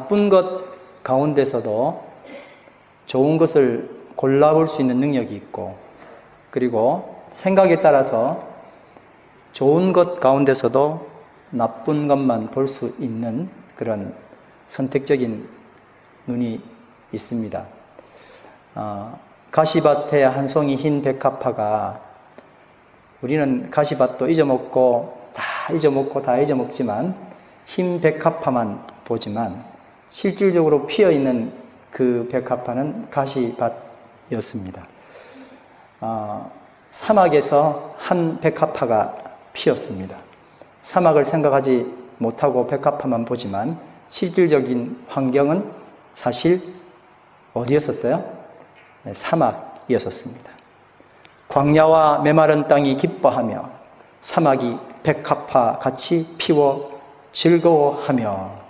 나쁜 것 가운데서도 좋은 것을 골라볼 수 있는 능력이 있고, 그리고 생각에 따라서 좋은 것 가운데서도 나쁜 것만 볼 수 있는 그런 선택적인 눈이 있습니다. 가시밭에 한 송이 흰 백합화가, 우리는 가시밭도 잊어먹고 다 잊어먹지만 흰 백합화만 보지만 실질적으로 피어있는 그 백합화는 가시밭이었습니다. 사막에서 한 백합화가 피었습니다. 사막을 생각하지 못하고 백합화만 보지만 실질적인 환경은 사실 어디였었어요? 네, 사막이었습니다. 광야와 메마른 땅이 기뻐하며 사막이 백합화 같이 피워 즐거워하며.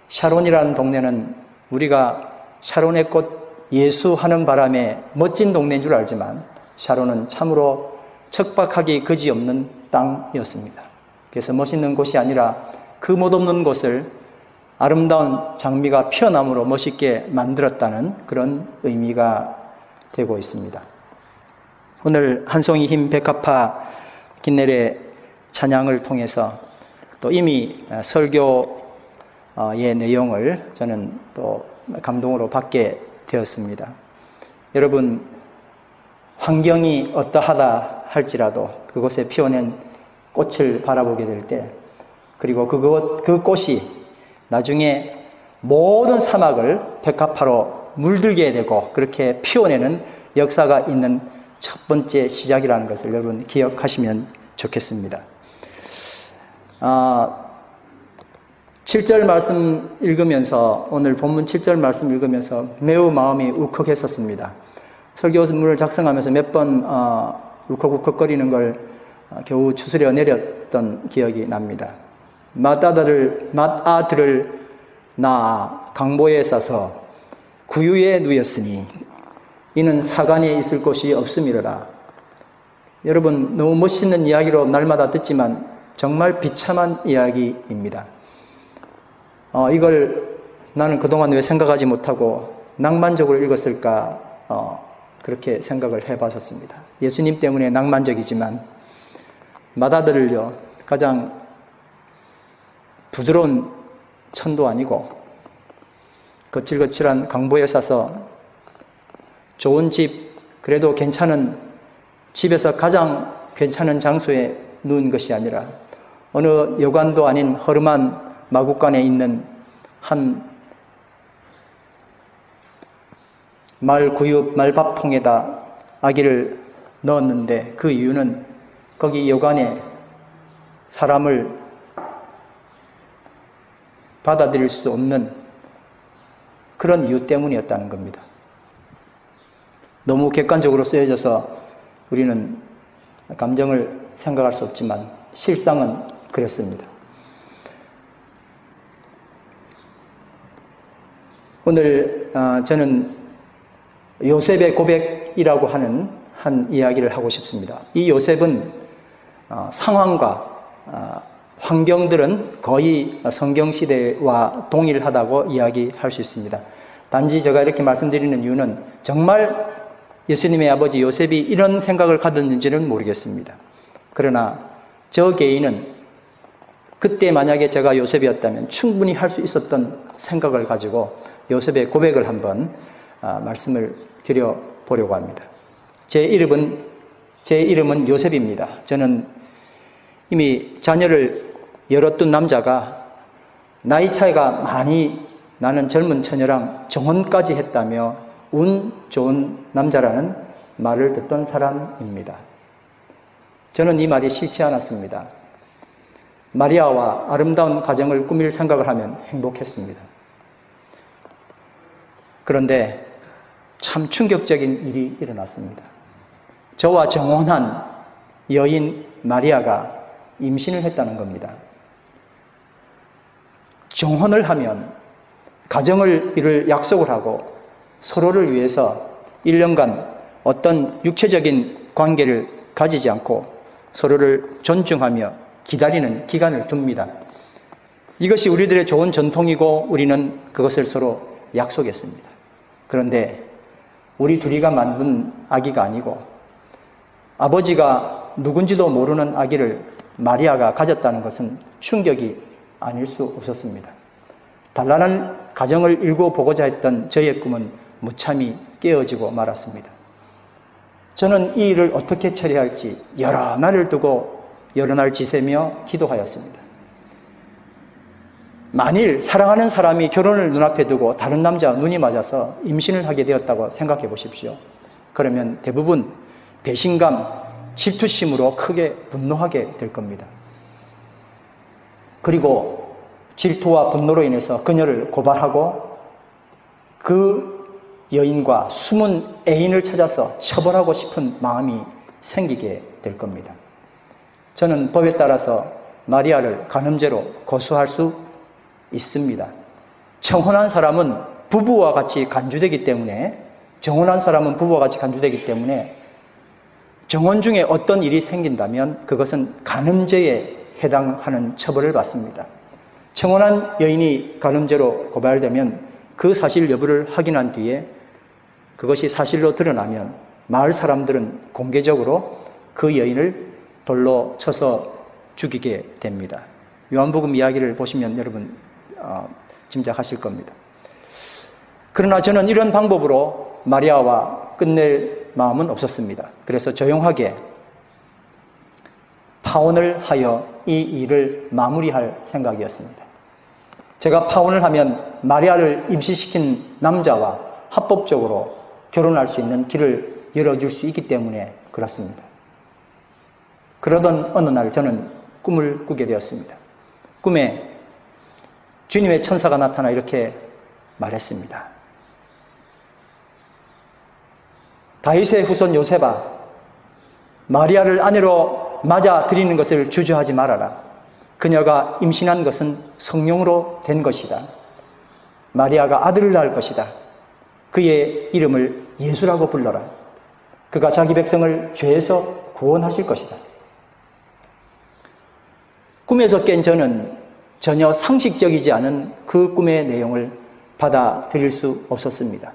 샤론이라는 동네는 우리가 샤론의 꽃 예수 하는 바람에 멋진 동네인 줄 알지만 샤론은 참으로 척박하기 그지없는 땅이었습니다. 그래서 멋있는 곳이 아니라 그 못없는 곳을 아름다운 장미가 피어남으로 멋있게 만들었다는 그런 의미가 되고 있습니다. 오늘 한 송이 흰 백합화 긴내의 찬양을 통해서 또 이미 설교의 내용을 저는 또 감동으로 받게 되었습니다. 여러분, 환경이 어떠하다 할지라도 그곳에 피어낸 꽃을 바라보게 될 때, 그리고 그 꽃이 나중에 모든 사막을 백합화로 물들게 되고 그렇게 피워내는 역사가 있는 첫 번째 시작이라는 것을 여러분 기억하시면 좋겠습니다. 7절 말씀 읽으면서, 오늘 본문 7절 말씀 읽으면서 매우 마음이 울컥했었습니다. 설교문을 작성하면서 몇 번 울컥울컥거리는 걸 겨우 추스려 내렸던 기억이 납니다. 맏아들을 낳아 강보에 싸서 구유에 누였으니 이는 사간에 있을 곳이 없음이로라. 여러분, 너무 멋있는 이야기로 날마다 듣지만 정말 비참한 이야기입니다. 이걸 나는 그동안 왜 생각하지 못하고 낭만적으로 읽었을까, 그렇게 생각을 해봤었습니다. 예수님 때문에 낭만적이지만 맏아들을요, 가장 부드러운 천도 아니고 거칠거칠한 강보에 싸서 좋은 집, 그래도 괜찮은 집에서 가장 괜찮은 장소에 누운 것이 아니라 어느 여관도 아닌 허름한 마구간에 있는 한 말밥통에다 아기를 넣었는데, 그 이유는 거기 여관에 사람을 받아들일 수 없는 그런 이유 때문이었다는 겁니다. 너무 객관적으로 쓰여져서 우리는 감정을 생각할 수 없지만 실상은 그랬습니다. 오늘 저는 요셉의 고백이라고 하는 한 이야기를 하고 싶습니다. 이 요셉은 상황과 환경들은 거의 성경시대와 동일하다고 이야기할 수 있습니다. 단지 제가 이렇게 말씀드리는 이유는 정말 예수님의 아버지 요셉이 이런 생각을 가졌는지는 모르겠습니다. 그러나 저 개인은 그때 만약에 제가 요셉이었다면 충분히 할 수 있었던 생각을 가지고 요셉의 고백을 한번 말씀을 드려보려고 합니다. 제 이름은 요셉입니다. 저는 이미 자녀를 여럿 둔 남자가 나이 차이가 많이 나는 젊은 처녀랑 정혼까지 했다며 운 좋은 남자라는 말을 듣던 사람입니다. 저는 이 말이 싫지 않았습니다. 마리아와 아름다운 가정을 꾸밀 생각을 하면 행복했습니다. 그런데 참 충격적인 일이 일어났습니다. 저와 정혼한 여인 마리아가 임신을 했다는 겁니다. 정혼을 하면 가정을 이룰 약속을 하고 서로를 위해서 1년간 어떤 육체적인 관계를 가지지 않고 서로를 존중하며 기다리는 기간을 둡니다. 이것이 우리들의 좋은 전통이고 우리는 그것을 서로 약속했습니다. 그런데 우리 둘이가 만든 아기가 아니고 아버지가 누군지도 모르는 아기를 마리아가 가졌다는 것은 충격이 아닐 수 없었습니다. 단란한 가정을 일궈 보고자 했던 저의 꿈은 무참히 깨어지고 말았습니다. 저는 이 일을 어떻게 처리할지 여러 날을 두고 여러 날 지새며 기도하였습니다. 만일 사랑하는 사람이 결혼을 눈앞에 두고 다른 남자와 눈이 맞아서 임신을 하게 되었다고 생각해 보십시오. 그러면 대부분 배신감, 질투심으로 크게 분노하게 될 겁니다. 그리고 질투와 분노로 인해서 그녀를 고발하고 그 여인과 숨은 애인을 찾아서 처벌하고 싶은 마음이 생기게 될 겁니다. 저는 법에 따라서 마리아를 간음죄로 고소할 수 있습니다. 정혼한 사람은 부부와 같이 간주되기 때문에 정혼 중에 어떤 일이 생긴다면 그것은 간음죄에 해당하는 처벌을 받습니다. 청혼한 여인이 간음죄로 고발되면 그 사실 여부를 확인한 뒤에 그것이 사실로 드러나면 마을 사람들은 공개적으로 그 여인을 돌로 쳐서 죽이게 됩니다. 요한복음 이야기를 보시면 여러분 짐작하실 겁니다. 그러나 저는 이런 방법으로 마리아와 끝낼 마음은 없었습니다. 그래서 조용하게 파혼을 하여 이 일을 마무리할 생각이었습니다. 제가 파혼을 하면 마리아를 임신시킨 남자와 합법적으로 결혼할 수 있는 길을 열어줄 수 있기 때문에 그렇습니다. 그러던 어느 날 저는 꿈을 꾸게 되었습니다. 꿈에 주님의 천사가 나타나 이렇게 말했습니다. 다윗의 후손 요셉아, 마리아를 아내로 맞아들이는 것을 주저하지 말아라. 그녀가 임신한 것은 성령으로 된 것이다. 마리아가 아들을 낳을 것이다. 그의 이름을 예수라고 불러라. 그가 자기 백성을 죄에서 구원하실 것이다. 꿈에서 깬 저는 전혀 상식적이지 않은 그 꿈의 내용을 받아들일 수 없었습니다.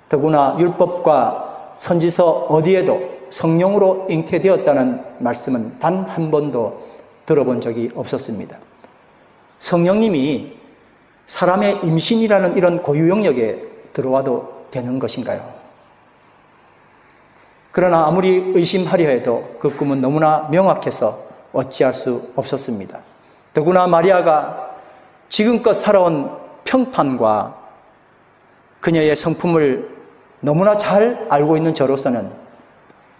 더구나 율법과 선지서 어디에도 성령으로 잉태되었다는 말씀은 단 한 번도 들어본 적이 없었습니다. 성령님이 사람의 임신이라는 이런 고유 영역에 들어와도 되는 것인가요? 그러나 아무리 의심하려 해도 그 꿈은 너무나 명확해서 어찌할 수 없었습니다. 더구나 마리아가 지금껏 살아온 평판과 그녀의 성품을 너무나 잘 알고 있는 저로서는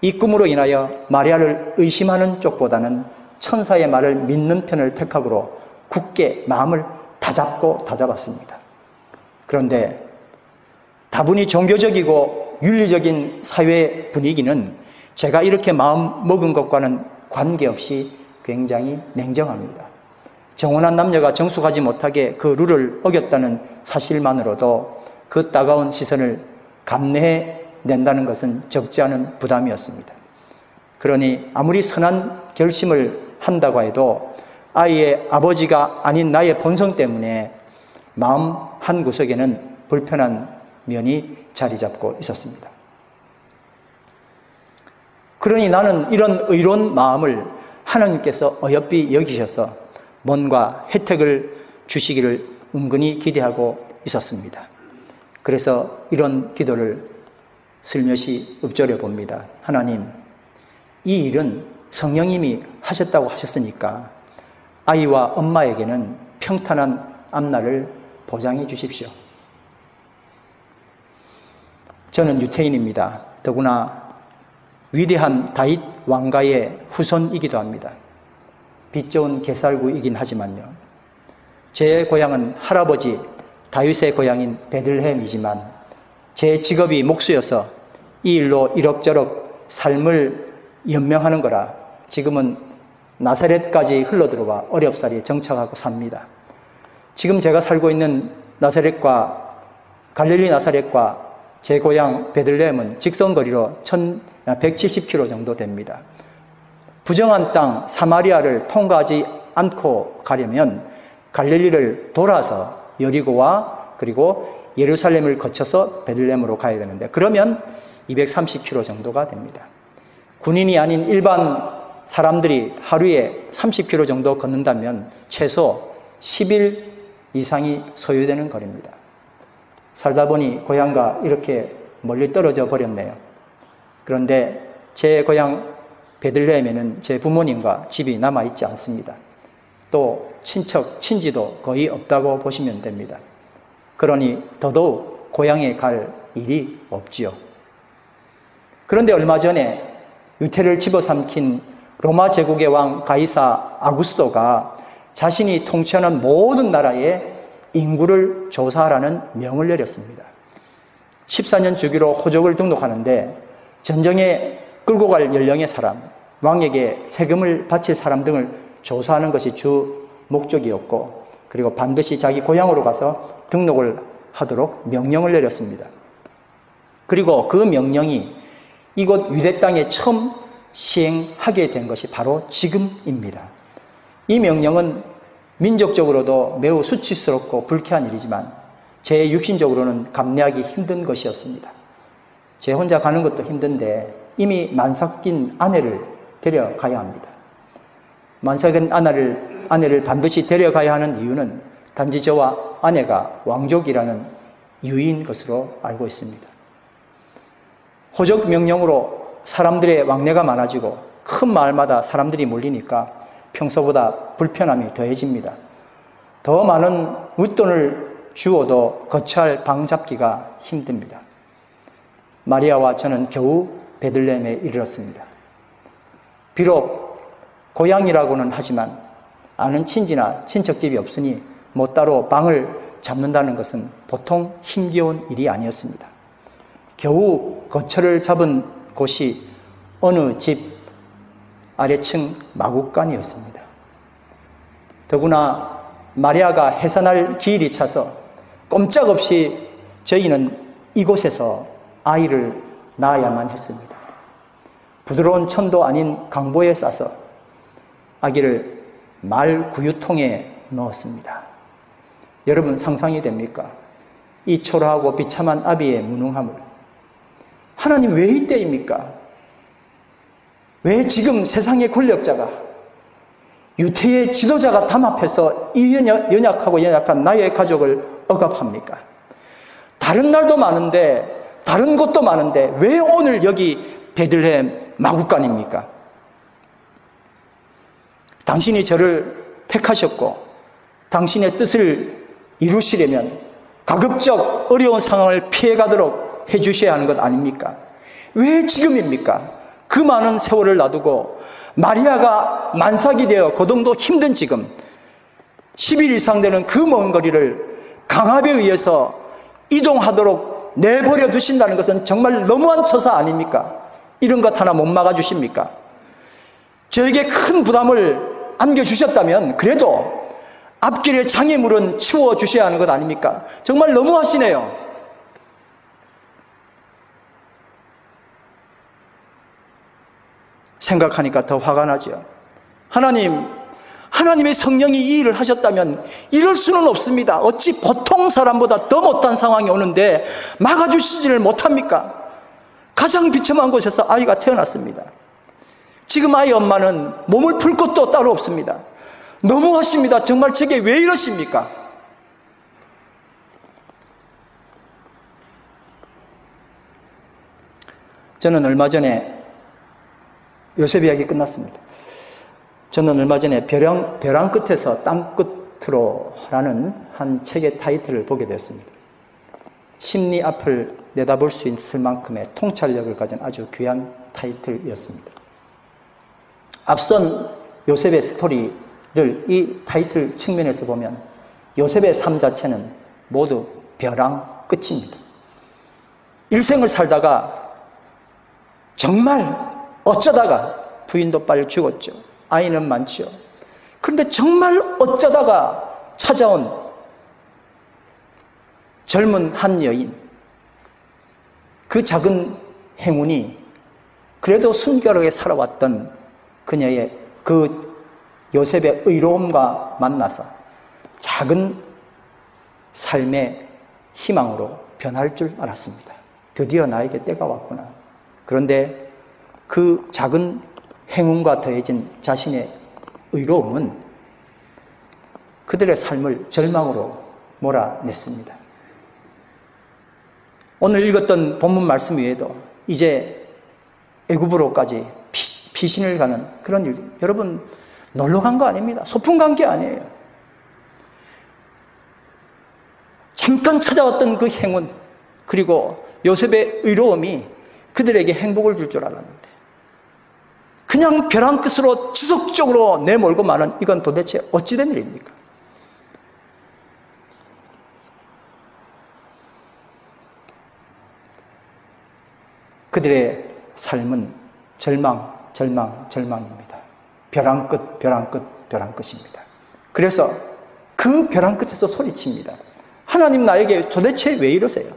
이 꿈으로 인하여 마리아를 의심하는 쪽보다는 천사의 말을 믿는 편을 택하므로 굳게 마음을 다잡았습니다. 그런데 다분히 종교적이고 윤리적인 사회 분위기는 제가 이렇게 마음 먹은 것과는 관계없이 굉장히 냉정합니다. 정혼한 남녀가 정숙하지 못하게 그 룰을 어겼다는 사실만으로도 그 따가운 시선을 감내해낸다는 것은 적지 않은 부담이었습니다. 그러니 아무리 선한 결심을 한다고 해도 아이의 아버지가 아닌 나의 본성 때문에 마음 한구석에는 불편한 면이 자리 잡고 있었습니다. 그러니 나는 이런 의로운 마음을 하나님께서 어여삐 여기셔서 뭔가 혜택을 주시기를 은근히 기대하고 있었습니다. 그래서 이런 기도를 슬며시 읊조려 봅니다. 하나님, 이 일은 성령님이 하셨다고 하셨으니까 아이와 엄마에게는 평탄한 앞날을 보장해 주십시오. 저는 유태인입니다. 더구나 위대한 다윗 왕가의 후손이기도 합니다. 빛 좋은 게살구이긴 하지만요. 제 고향은 할아버지 다윗의 고향인 베들레헴이지만 제 직업이 목수여서 이 일로 이럭저럭 삶을 연명하는 거라 지금은 나사렛까지 흘러들어와 어렵사리 정착하고 삽니다. 지금 제가 살고 있는 갈릴리 나사렛과 제 고향 베들레헴은 직선거리로 170km 정도 됩니다. 부정한 땅 사마리아를 통과하지 않고 가려면 갈릴리를 돌아서 여리고와 그리고 예루살렘을 거쳐서 베들레헴으로 가야 되는데, 그러면 230km 정도가 됩니다. 군인이 아닌 일반 사람들이 하루에 30km 정도 걷는다면 최소 10일 이상이 소요되는 거리입니다. 살다 보니 고향과 이렇게 멀리 떨어져 버렸네요. 그런데 제 고향 베들레헴에는 제 부모님과 집이 남아있지 않습니다. 또 친척, 친지도 거의 없다고 보시면 됩니다. 그러니 더더욱 고향에 갈 일이 없지요. 그런데 얼마 전에 유태를 집어삼킨 로마 제국의 왕 가이사 아구스토가 자신이 통치하는 모든 나라의 인구를 조사하라는 명을 내렸습니다. 14년 주기로 호족을 등록하는데 전쟁에 끌고 갈 연령의 사람, 왕에게 세금을 바칠 사람 등을 조사하는 것이 주 목적이었고, 그리고 반드시 자기 고향으로 가서 등록을 하도록 명령을 내렸습니다. 그리고 그 명령이 이곳 유대 땅에 처음 시행하게 된 것이 바로 지금입니다. 이 명령은 민족적으로도 매우 수치스럽고 불쾌한 일이지만 제 육신적으로는 감내하기 힘든 것이었습니다. 제 혼자 가는 것도 힘든데 이미 만삭인 아내를 데려가야 합니다. 만삭인 아내를 반드시 데려가야 하는 이유는 단지 저와 아내가 왕족이라는 이유인 것으로 알고 있습니다. 호적 명령으로 사람들의 왕래가 많아지고 큰 마을마다 사람들이 몰리니까 평소보다 불편함이 더해집니다. 더 많은 윗돈을 주어도 거처할 방 잡기가 힘듭니다. 마리아와 저는 겨우 베들레헴에 이르렀습니다. 비록 고향이라고는 하지만 아는 친지나 친척집이 없으니 뭐 따로 방을 잡는다는 것은 보통 힘겨운 일이 아니었습니다. 겨우 거처를 잡은 곳이 어느 집 아래층 마구간이었습니다. 더구나 마리아가 해산할 기일이 차서 꼼짝없이 저희는 이곳에서 아이를 낳아야만 했습니다. 부드러운 천도 아닌 강보에 싸서 아기를 말 구유통에 넣었습니다. 여러분 상상이 됩니까? 이 초라하고 비참한 아비의 무능함을. 하나님 왜 이때입니까? 왜 지금 세상의 권력자가, 유태의 지도자가 담합해서 이 연약하고 연약한 나의 가족을 억압합니까? 다른 날도 많은데, 다른 곳도 많은데 왜 오늘 여기 베들레헴 마구간입니까? 당신이 저를 택하셨고 당신의 뜻을 이루시려면 가급적 어려운 상황을 피해가도록 해주셔야 하는 것 아닙니까? 왜 지금입니까? 그 많은 세월을 놔두고 마리아가 만삭이 되어 거동도 힘든 지금 10일 이상 되는 그 먼 거리를 강압에 의해서 이동하도록 내버려 두신다는 것은 정말 너무한 처사 아닙니까? 이런 것 하나 못 막아주십니까? 저에게 큰 부담을 안겨주셨다면 그래도 앞길의 장애물은 치워주셔야 하는 것 아닙니까? 정말 너무하시네요. 생각하니까 더 화가 나죠. 하나님의 성령이 이 일을 하셨다면 이럴 수는 없습니다. 어찌 보통 사람보다 더 못한 상황이 오는데 막아주시지를 못합니까? 가장 비참한 곳에서 아이가 태어났습니다. 지금 아이 엄마는 몸을 풀 것도 따로 없습니다. 너무하십니다. 정말 제게 왜 이러십니까? 저는 얼마 전에 요셉 이야기 끝났습니다. 저는 얼마 전에 벼랑 끝에서 땅 끝으로 라는 한 책의 타이틀을 보게 되었습니다. 심리 앞을 내다볼 수 있을 만큼의 통찰력을 가진 아주 귀한 타이틀이었습니다. 앞선 요셉의 스토리를 이 타이틀 측면에서 보면 요셉의 삶 자체는 모두 벼랑 끝입니다. 일생을 살다가 정말 어쩌다가 부인도 빨리 죽었죠. 아이는 많죠. 그런데 정말 어쩌다가 찾아온 젊은 한 여인, 그 작은 행운이 그래도 순결하게 살아왔던 그녀의 그 요셉의 의로움과 만나서 작은 삶의 희망으로 변할 줄 알았습니다. 드디어 나에게 때가 왔구나. 그런데 그 작은 행운과 더해진 자신의 의로움은 그들의 삶을 절망으로 몰아냈습니다. 오늘 읽었던 본문 말씀 외에도 이제 애굽으로까지 피신을 가는 그런 일, 여러분 놀러 간 거 아닙니다. 소풍 간 게 아니에요. 잠깐 찾아왔던 그 행운, 그리고 요셉의 의로움이 그들에게 행복을 줄 줄 알았는데 그냥 벼랑 끝으로 지속적으로 내몰고 마는, 이건 도대체 어찌된 일입니까? 그들의 삶은 절망입니다. 벼랑 끝, 벼랑 끝, 벼랑 끝입니다. 그래서 그 벼랑 끝에서 소리칩니다. 하나님 나에게 도대체 왜 이러세요?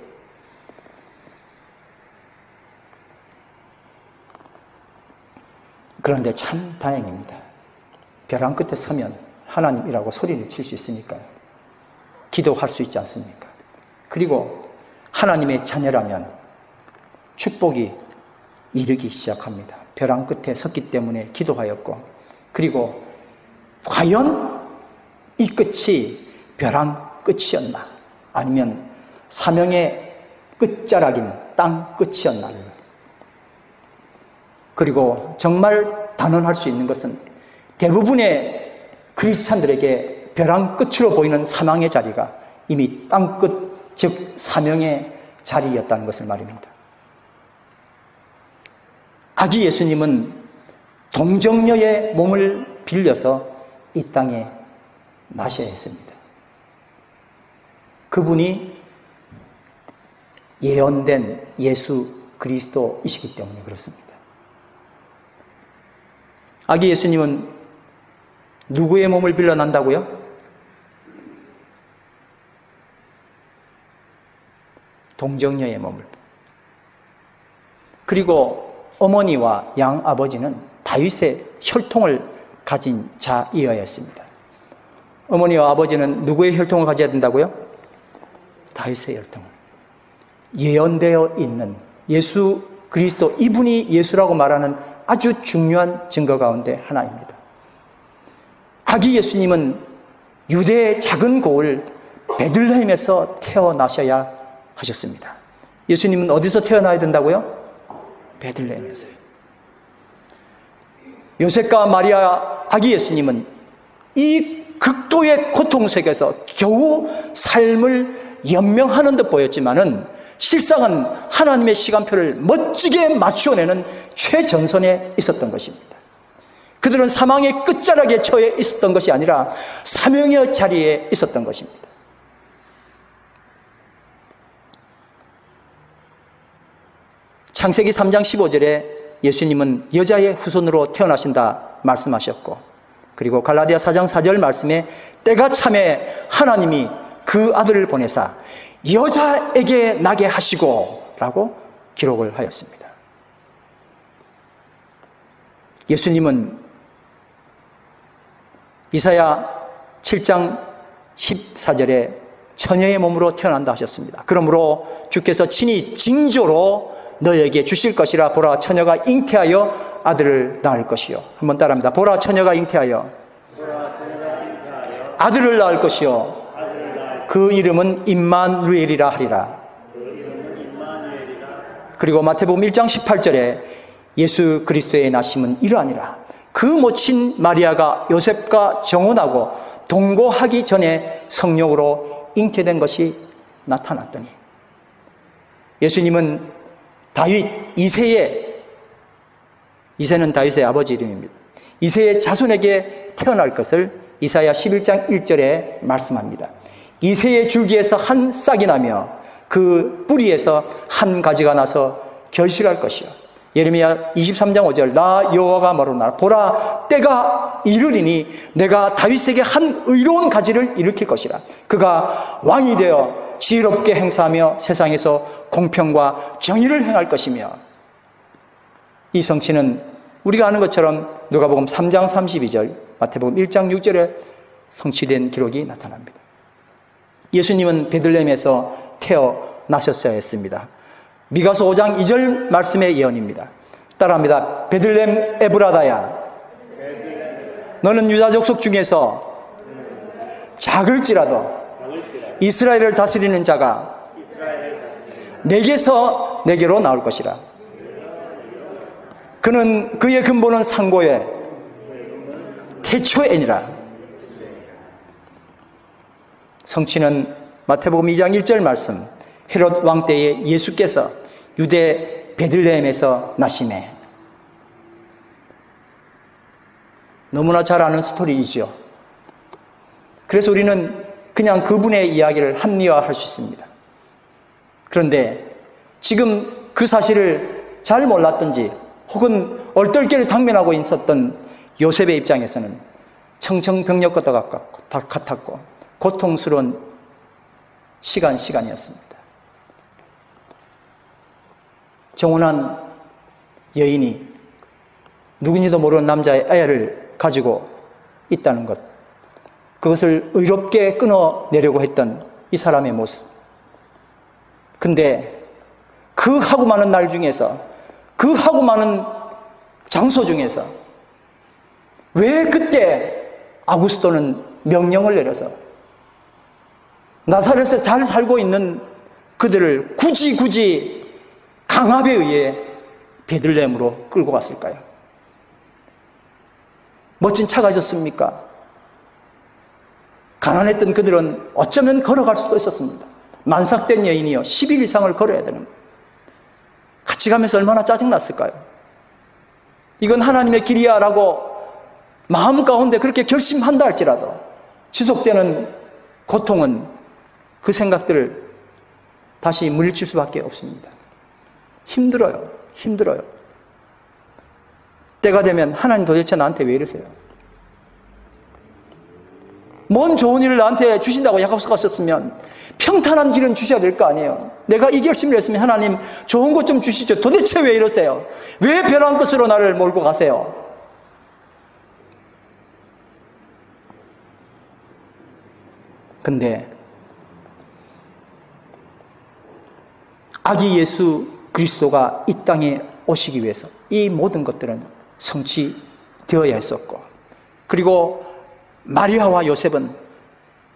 그런데 참 다행입니다. 벼랑 끝에 서면 하나님이라고 소리를 칠 수 있으니까요. 기도할 수 있지 않습니까? 그리고 하나님의 자녀라면 축복이 이르기 시작합니다. 벼랑 끝에 섰기 때문에 기도하였고, 그리고 과연 이 끝이 벼랑 끝이었나? 아니면 사명의 끝자락인 땅 끝이었나? 그리고 정말 단언할 수 있는 것은 대부분의 크리스찬들에게 벼랑 끝으로 보이는 사망의 자리가 이미 땅 끝, 즉 사명의 자리였다는 것을 말입니다. 아기 예수님은 동정녀의 몸을 빌려서 이 땅에 마셔야 했습니다. 그분이 예언된 예수 그리스도이시기 때문에 그렇습니다. 아기 예수님은 누구의 몸을 빌려 난다고요? 동정녀의 몸을. 그리고 어머니와 양아버지는 다윗의 혈통을 가진 자이어야했습니다. 어머니와 아버지는 누구의 혈통을 가져야 된다고요? 다윗의 혈통을. 예언되어 있는 예수 그리스도, 이분이 예수라고 말하는 아주 중요한 증거 가운데 하나입니다. 아기 예수님은 유대의 작은 고을 베들레헴에서 태어나셔야 하셨습니다. 예수님은 어디서 태어나야 된다고요? 베들레헴에서요. 요셉과 마리아 아기 예수님은 이 극도의 고통 속에서 겨우 삶을 연명하는 듯 보였지만은 실상은 하나님의 시간표를 멋지게 맞추어내는 최전선에 있었던 것입니다. 그들은 사망의 끝자락에 처해 있었던 것이 아니라 사명의 자리에 있었던 것입니다. 창세기 3장 15절에 예수님은 여자의 후손으로 태어나신다 말씀하셨고, 그리고 갈라디아 4장 4절 말씀에 때가 참에 하나님이 그 아들을 보내사 여자에게 나게 하시고 라고 기록을 하였습니다. 예수님은 이사야 7장 14절에 처녀의 몸으로 태어난다 하셨습니다. 그러므로 주께서 친히 징조로 너에게 주실 것이라. 보라, 처녀가 잉태하여 아들을 낳을 것이요. 한번 따라합니다. 보라, 처녀가 잉태하여 아들을 낳을 것이요. 그 이름은 임마누엘이라 하리라. 그리고 마태복음 1장 18절에 예수 그리스도의 나심은 이러하니라. 그 모친 마리아가 요셉과 정혼하고 동거하기 전에 성령으로 잉태된 것이 나타났더니, 예수님은 다윗 이새는 다윗의 아버지 이름입니다. 이새의 자손에게 태어날 것을 이사야 11장 1절에 말씀합니다. 이새의 줄기에서 한 싹이 나며 그 뿌리에서 한 가지가 나서 결실할 것이요. 예레미야 23장 5절 나 여호와가 말하노라. 보라, 때가 이르리니 내가 다윗에게 한 의로운 가지를 일으킬 것이라. 그가 왕이 되어 지혜롭게 행사하며 세상에서 공평과 정의를 행할 것이며. 이 성취는 우리가 아는 것처럼 누가복음 3장 32절, 마태복음 1장 6절에 성취된 기록이 나타납니다. 예수님은 베들레헴에서 태어나셨어야 했습니다. 미가서 5장 2절 말씀의 예언입니다. 따라합니다. 베들레헴 에브라다야, 너는 유다 족속 중에서 작을지라도 이스라엘을 다스리는 자가 내게서 내게로 나올 것이라. 그는 그의 근본은 상고에 태초에니라. 성취는 마태복음 2장 1절 말씀. 헤롯 왕 때에 예수께서 유대 베들레헴에서 나시매. 너무나 잘 아는 스토리이죠. 그래서 우리는 그냥 그분의 이야기를 합리화할 수 있습니다. 그런데 지금 그 사실을 잘 몰랐던지 혹은 얼떨결에 당면하고 있었던 요셉의 입장에서는 청청병력과 같았고 고통스러운 시간이었습니다. 정혼한 여인이 누구니도 모르는 남자의 아이를 가지고 있다는 것, 그것을 의롭게 끊어내려고 했던 이 사람의 모습. 근데 그 하고 많은 날 중에서, 그 하고 많은 장소 중에서 왜 그때 아구스토는 명령을 내려서 나사렛에 잘 살고 있는 그들을 굳이 강압에 의해 베들레헴으로 끌고 갔을까요? 멋진 차가 있었습니까? 가난했던 그들은 어쩌면 걸어갈 수도 있었습니다. 만삭된 여인이요 10일 이상을 걸어야 되는 거예요. 같이 가면서 얼마나 짜증났을까요? 이건 하나님의 길이야 라고 마음 가운데 그렇게 결심한다 할지라도 지속되는 고통은 그 생각들을 다시 물리칠 수밖에 없습니다. 힘들어요. 때가 되면 하나님 도대체 나한테 왜 이러세요? 뭔 좋은 일을 나한테 주신다고 약속하셨으면 평탄한 길은 주셔야 될 거 아니에요. 내가 이 결심을 했으면 하나님 좋은 것 좀 주시죠. 도대체 왜 이러세요? 왜 벼랑 끝으로 나를 몰고 가세요? 근데 아기 예수 그리스도가 이 땅에 오시기 위해서 이 모든 것들은 성취되어야 했었고, 그리고 마리아와 요셉은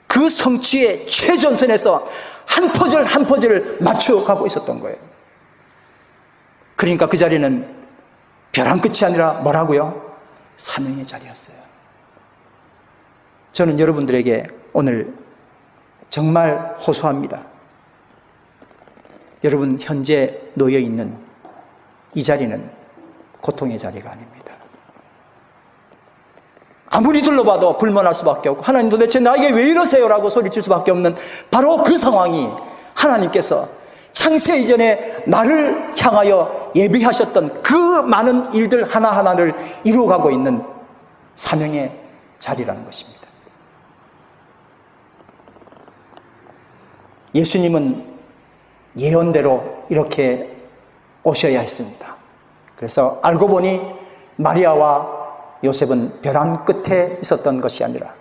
그 성취의 최전선에서 한 퍼즐 한 퍼즐을 맞춰가고 있었던 거예요. 그러니까 그 자리는 벼랑 끝이 아니라 뭐라고요? 사명의 자리였어요. 저는 여러분들에게 오늘 정말 호소합니다. 여러분 현재 놓여 있는 이 자리는 고통의 자리가 아닙니다. 아무리 둘러봐도 불만할 수밖에 없고 하나님 도대체 나에게 왜 이러세요? 라고 소리칠 수밖에 없는 바로 그 상황이 하나님께서 창세 이전에 나를 향하여 예비하셨던 그 많은 일들 하나하나를 이루어가고 있는 사명의 자리라는 것입니다. 예수님은 예언대로 이렇게 오셔야 했습니다. 그래서 알고 보니 마리아와 요셉은 벼랑 끝에 있었던 것이 아니라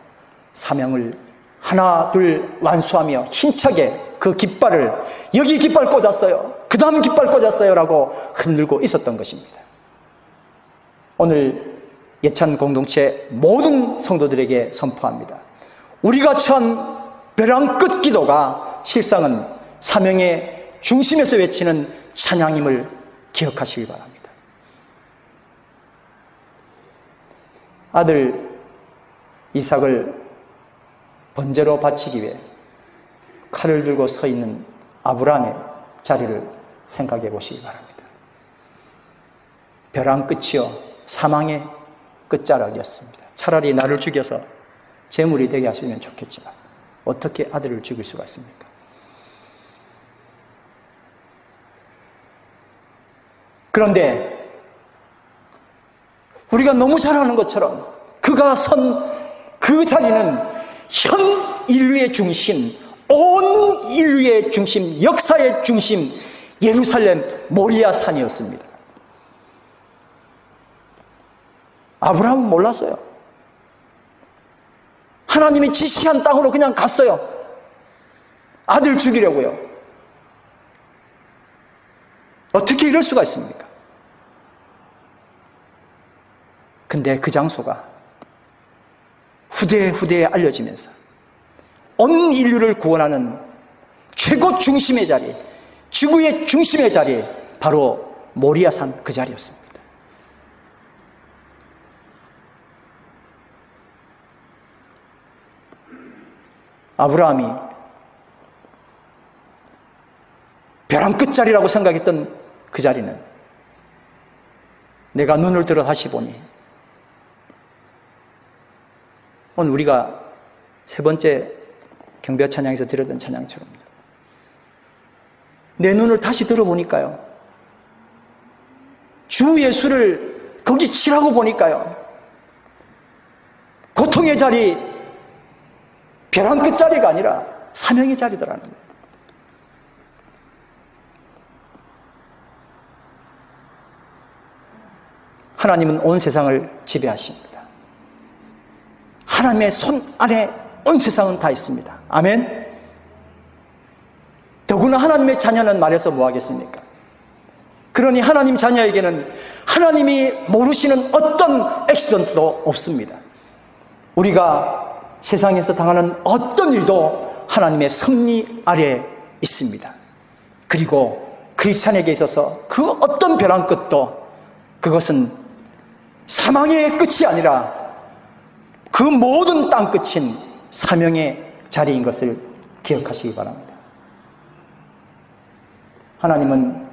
사명을 하나 둘 완수하며 힘차게 그 깃발을 여기 깃발 꽂았어요, 그 다음 깃발 꽂았어요 라고 흔들고 있었던 것입니다. 오늘 예찬 공동체 모든 성도들에게 선포합니다. 우리가 처한 벼랑 끝 기도가 실상은 사명의 중심에서 외치는 찬양임을 기억하시기 바랍니다. 아들 이삭을 번제로 바치기 위해 칼을 들고 서 있는 아브라함의 자리를 생각해 보시기 바랍니다. 벼랑 끝이요 사망의 끝자락이었습니다. 차라리 나를 죽여서 제물이 되게 하시면 좋겠지만 어떻게 아들을 죽일 수가 있습니까? 그런데 우리가 너무 잘 아는 것처럼 그가 선 그 자리는 현 인류의 중심, 온 인류의 중심, 역사의 중심, 예루살렘 모리아 산이었습니다. 아브라함은 몰랐어요. 하나님이 지시한 땅으로 그냥 갔어요. 아들 죽이려고요. 어떻게 이럴 수가 있습니까? 근데 그 장소가 후대에 알려지면서 온 인류를 구원하는 최고 중심의 자리, 지구의 중심의 자리, 바로 모리아산 그 자리였습니다. 아브라함이 벼랑 끝자리라고 생각했던 그 자리는 내가 눈을 들어 다시 보니 오늘 우리가 세 번째 경배 찬양에서 드렸던 찬양처럼 내 눈을 다시 들어보니까요, 주 예수를 거기 치라고 보니까요, 고통의 자리, 벼랑 끝자리가 아니라 사명의 자리더라는 거예요. 하나님은 온 세상을 지배하십니다. 하나님의 손 안에 온 세상은 다 있습니다. 아멘. 더구나 하나님의 자녀는 말해서 뭐 하겠습니까? 그러니 하나님 자녀에게는 하나님이 모르시는 어떤 액시던트도 없습니다. 우리가 세상에서 당하는 어떤 일도 하나님의 섭리 아래에 있습니다. 그리고 크리스찬에게 있어서 그 어떤 벼랑 끝도 그것은 사망의 끝이 아니라 그 모든 땅 끝인 사명의 자리인 것을 기억하시기 바랍니다. 하나님은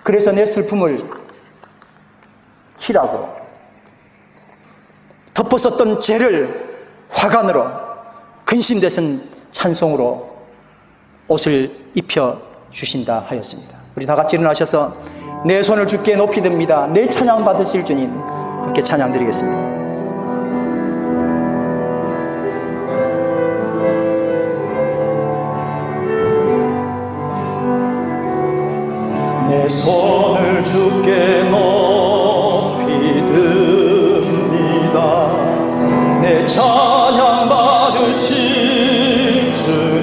그래서 내 슬픔을 희라고, 덮었었던 죄를 화관으로, 근심되신 찬송으로 옷을 입혀주신다 하였습니다. 우리 다 같이 일어나셔서 내 손을 주께 높이 듭니다. 내 찬양 받으실 주님, 함께 찬양 드리겠습니다. 내 손을 주께 높이 듭니다. 내 찬양 받으신 주님,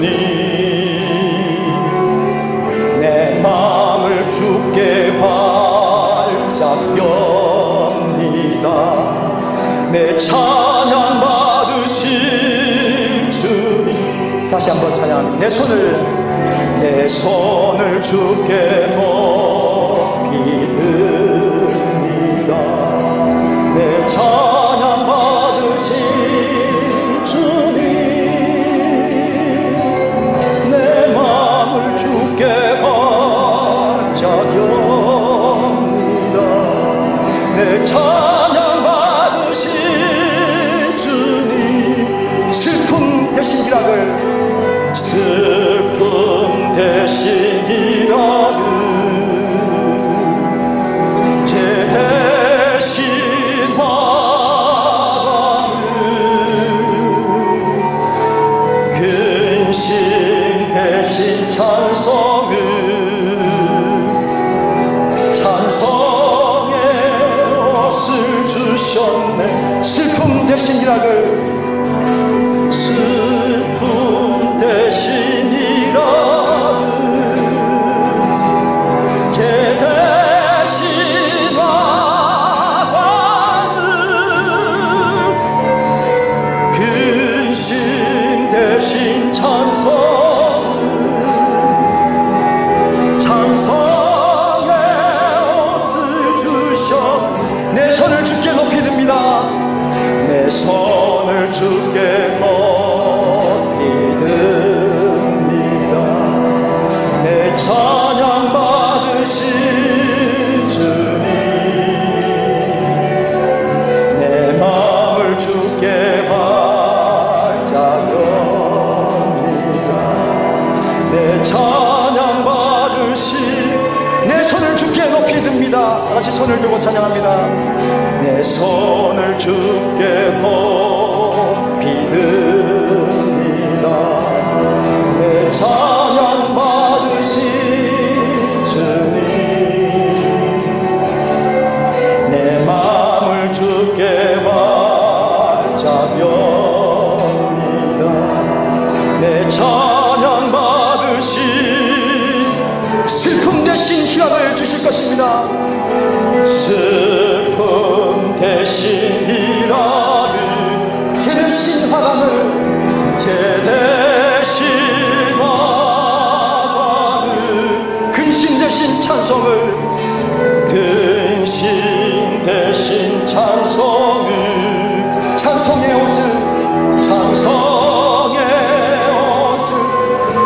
내 마음을 주께 활짝 엽니다. 내 찬양 받으신 주님. 다시 한번 찬양합니다. 내 손을 주께 높이 듭니다. 내 찬양 받으신 주님, 내 마음을 주께 활짝 엽니다. 내 찬양 받으신 주님, 슬픔 대신 희락을, 슬픔 대신 희락을, 대신 화관을, 근심 대신 찬송을, 찬송의 옷을 주셨네. 슬픔 대신 희락을, 대신 희락을, 죄 대신 화관을, 근심 대신 찬송을, 찬송의 옷을 주셔. 내 손을 주께 높이 듭니다. 내 손을 주께 높이 듭니다. 내 찬양 받으신 주님, 내 마음을 주께 활짝 엽니다. 내 찬양 받으신, 내 손을 주께 높이 듭니다. 다시 손을 들고 찬양합니다. 내 손을 주께 높이 듭니다. 내 찬양 받으신 주님, 내 마음을 주께 활짝 엽니다. 대신 희락을 주실 것입니다. 슬픔 대신 희락을, 죄 대신 화감을, 죄 대신 화감을, 근심 대신 찬송을, 근심 대신 찬송을, 찬송의 옷을, 찬송의 옷을,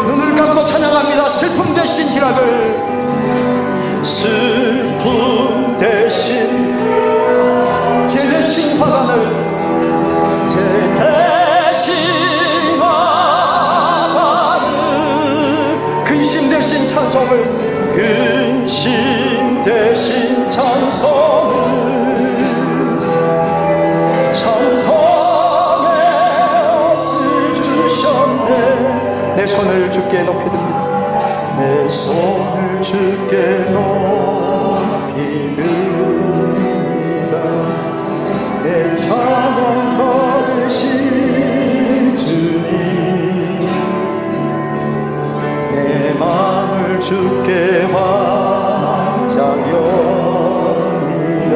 눈을 감고 찬양합니다. 슬픔 대신 희락을, 슬픔 대신, 죄 대신 화감을, 죄 대신 화감을, 근심 대신 찬송을, 근심 대신 찬송을, 찬송의 옷을 주셨네. 내 손을 주께 높이 듭니다. 내 손을 주께 높이 듭니다. 내 찬양 받으신 주님, 내 마음을 주께 활짝 엽니다.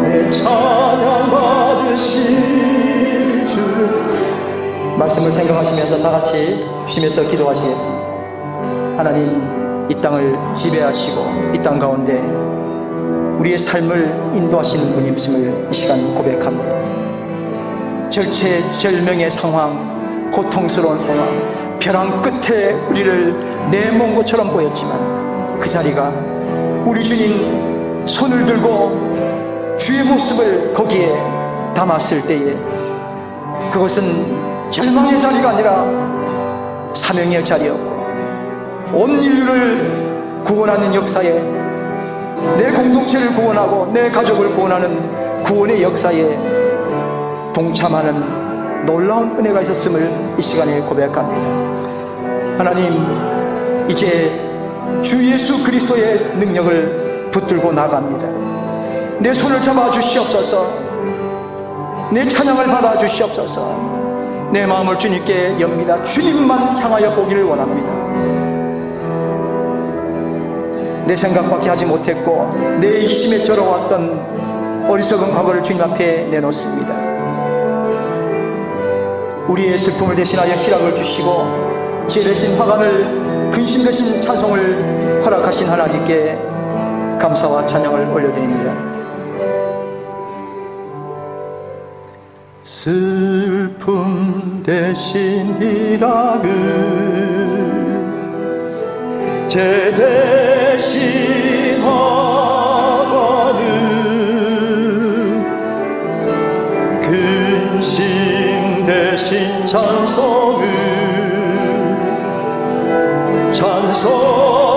내 찬양 받으신 주. 말씀을 생각하시면서 다 같이 쉬면서 기도하시겠습니다. 하나님, 이 땅을 지배하시고 이 땅 가운데 우리의 삶을 인도하시는 분임심을 이 시간 고백합니다. 절체절명의 상황, 고통스러운 상황, 벼랑 끝에 우리를 내몬 것처럼 보였지만 그 자리가 우리 주님 손을 들고 주의 모습을 거기에 담았을 때에 그것은 절망의 자리가 아니라 사명의 자리였고, 온 인류를 구원하는 역사에, 내 공동체를 구원하고 내 가족을 구원하는 구원의 역사에 동참하는 놀라운 은혜가 있었음을 이 시간에 고백합니다. 하나님, 이제 주 예수 그리스도의 능력을 붙들고 나갑니다. 내 손을 잡아 주시옵소서. 내 찬양을 받아 주시옵소서. 내 마음을 주님께 엽니다. 주님만 향하여 보기를 원합니다. 내 생각밖에 하지 못했고 내 이심에 절어왔던 어리석은 과거를 주님 앞에 내놓습니다. 우리의 슬픔을 대신하여 희락을 주시고 죄 대신 화관을, 근심 대신 찬송을 허락하신 하나님께 감사와 찬양을 올려드립니다. 슬픔 대신 희락을, 죄 대신 화관을, 근심 대신 찬송을, 찬송